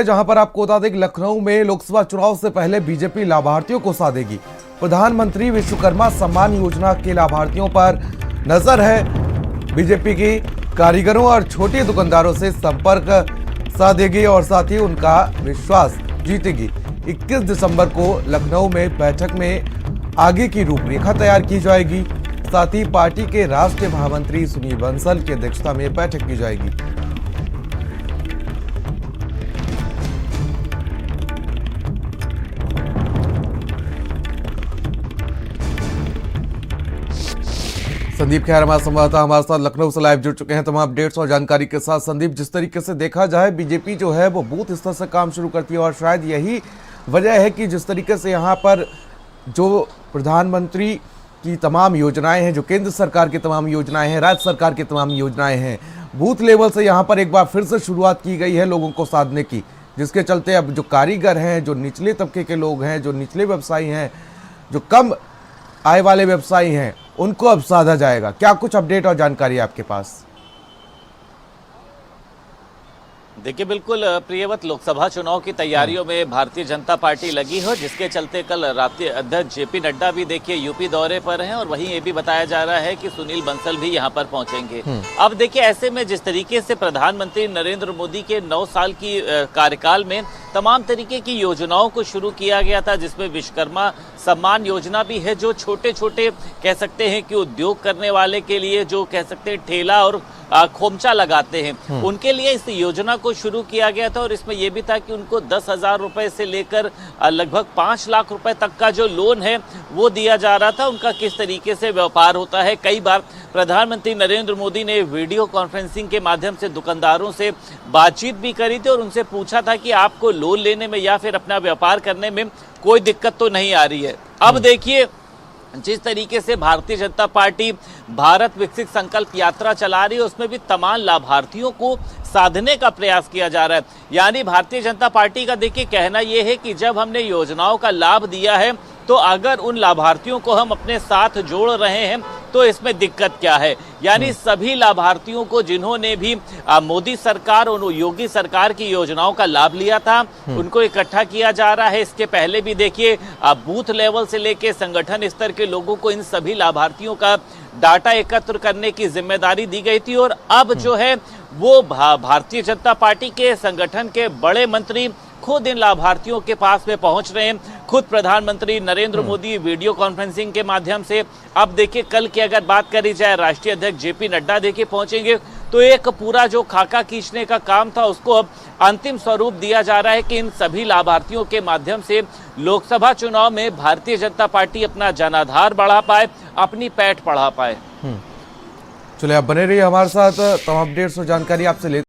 जहां पर आपको बता दें कि लखनऊ में लोकसभा चुनाव से पहले बीजेपी लाभार्थियों को साधेगी। प्रधानमंत्री विश्वकर्मा सम्मान योजना के लाभार्थियों पर नजर है। बीजेपी की कारीगरों और छोटे दुकानदारों से संपर्क साधेगी और साथ ही उनका विश्वास जीतेगी। 21 दिसंबर को लखनऊ में बैठक में आगे की रूपरेखा तैयार की जाएगी। साथ ही पार्टी के राष्ट्रीय महामंत्री सुनील बंसल की अध्यक्षता में बैठक की जाएगी। संदीप खैर हमारा संवाददाता हमारे साथ लखनऊ से लाइव जुड़ चुके हैं तमाम अपडेट्स और जानकारी के साथ। संदीप, जिस तरीके से देखा जाए बीजेपी जो है वो बूथ स्तर से काम शुरू करती है और शायद यही वजह है कि जिस तरीके से यहाँ पर जो प्रधानमंत्री की तमाम योजनाएं हैं, जो केंद्र सरकार की तमाम योजनाएं हैं, राज्य सरकार की तमाम योजनाएं हैं, बूथ लेवल से यहाँ पर एक बार फिर से शुरुआत की गई है लोगों को साधने की, जिसके चलते अब जो कारीगर हैं, जो निचले तबके के लोग हैं, जो निचले व्यवसायी हैं, जो कम आय वाले व्यवसायी हैं, उनको अब साधा जाएगा। क्या कुछ अपडेट और जानकारी आपके पास? देखिए, बिल्कुल प्रियवत, लोकसभा चुनाव की तैयारियों में भारतीय जनता पार्टी लगी हो, जिसके चलते कल राष्ट्रीय अध्यक्ष जेपी नड्डा भी देखिए यूपी दौरे पर हैं और वहीं ये भी बताया जा रहा है कि सुनील बंसल भी यहां पर पहुंचेंगे। अब देखिए, ऐसे में जिस तरीके से प्रधानमंत्री नरेंद्र मोदी के 9 साल की कार्यकाल में तमाम तरीके की योजनाओं को शुरू किया गया था, जिसमें विश्वकर्मा सम्मान योजना भी है, जो छोटे छोटे कह सकते हैं कि उद्योग करने वाले के लिए, जो कह सकते हैं ठेला और खोमचा लगाते हैं, उनके लिए इस योजना को शुरू किया गया था। और इसमें यह भी था कि उनको 10,000 रुपए से लेकर लगभग 5 लाख रुपए तक का जो लोन है वो दिया जा रहा था। उनका किस तरीके से व्यापार होता है, कई बार प्रधानमंत्री नरेंद्र मोदी ने वीडियो कॉन्फ्रेंसिंग के माध्यम से दुकानदारों से बातचीत भी करी थी और उनसे पूछा था कि आपको लोन लेने में या फिर अपना व्यापार करने में कोई दिक्कत तो नहीं आ रही है। अब देखिए, जिस तरीके से भारतीय जनता पार्टी भारत विकसित संकल्प यात्रा चला रही है, उसमें भी तमाम लाभार्थियों को साधने का प्रयास किया जा रहा है। यानी भारतीय जनता पार्टी का देखिए कहना यह है कि जब हमने योजनाओं का लाभ दिया है, तो अगर उन लाभार्थियों को हम अपने साथ जोड़ रहे हैं तो इसमें दिक्कत क्या है। यानी सभी लाभार्थियों को जिन्होंने भी मोदी सरकार और योगी सरकार की योजनाओं का लाभ लिया था, उनको इकट्ठा किया जा रहा है। इसके पहले भी देखिए बूथ लेवल से लेके संगठन स्तर के लोगों को इन सभी लाभार्थियों का डाटा एकत्र करने की जिम्मेदारी दी गई थी। और अब जो है वो भारतीय जनता पार्टी के संगठन के बड़े मंत्री खुद इन लाभार्थियों के पास में पहुंच रहे हैं। खुद प्रधानमंत्री नरेंद्र मोदी वीडियो कॉन्फ्रेंसिंग के माध्यम से, अब देखिए कल की अगर बात करी जाए, राष्ट्रीय अध्यक्ष जेपी नड्डा देखिए पहुंचेंगे, तो एक पूरा जो खाका खींचने का काम था उसको अब अंतिम स्वरूप दिया जा रहा है कि इन सभी लाभार्थियों के माध्यम से लोकसभा चुनाव में भारतीय जनता पार्टी अपना जनाधार बढ़ा पाए, अपनी पैठ बढ़ा पाए। चलिए, आप बने रहिए हमारे साथ, तमाम अपडेट्स और जानकारी आपसे लेते